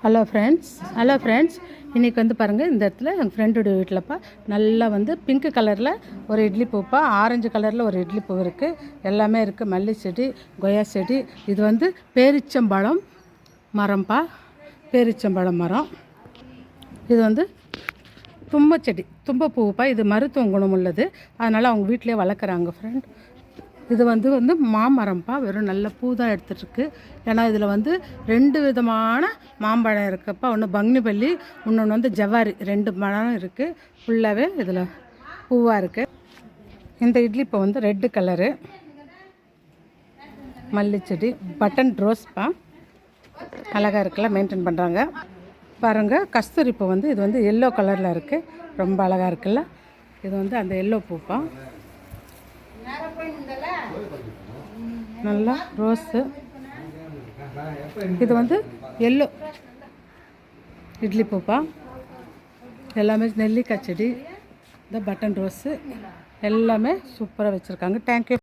Hello friends இன்றைக்கி வந்து பாருங்கள், இந்த இடத்துல எங்கள் ஃப்ரெண்டோடைய வீட்டிலப்பா நல்லா வந்து பிங்க் கலரில் ஒரு இட்லி பூப்பா, ஆரஞ்சு கலரில் ஒரு இட்லி பூ இருக்குது, எல்லாமே இருக்குது. மல்லி செடி, கொய்யா செடி, இது வந்து பேரிச்சம்பழம் மரம்ப்பா, பேரிச்சம்பழம் மரம். இது வந்து தும்பச்செடி, தும்பப்பூப்பா, இது மருத்துவ குணம் உள்ளது, அதனால் அவங்க வீட்டிலே வளர்க்குறாங்க ஃப்ரெண்ட். இது வந்து மாமரம்ப்பா, வெறும் நல்ல பூ தான் எடுத்துகிட்ருக்கு. ஏன்னா இதில் வந்து 2 விதமான மாம்பழம் இருக்குப்பா, ஒன்று பங்னிபல்லி, இன்னொன்று வந்து ஜவ்வாரி, 2 மரம் இருக்குது. ஃபுல்லாகவே இதில் பூவாக இருக்குது. இந்த இட்லி இப்போ வந்து ரெட்டு கலரு மல்லிச்செடி, பட்டன் ரோஸ்ப்பா, அழகாக இருக்குல்ல, மெயின்டைன் பண்ணுறாங்க பாருங்கள். கஸ்தூரி பூ வந்து இது வந்து எல்லோ கலரில் இருக்குது, ரொம்ப அழகாக இருக்குல்ல. இது வந்து அந்த எல்லோ பூப்பா, நல்லா ரோஸு. இது வந்து எல்லோ இட்லி பூப்பா, எல்லாமே நெல்லிக்காய் செடி, இந்த பட்டன் ரோஸு, எல்லாமே சூப்பராக வச்சுருக்காங்க. தேங்க்யூ.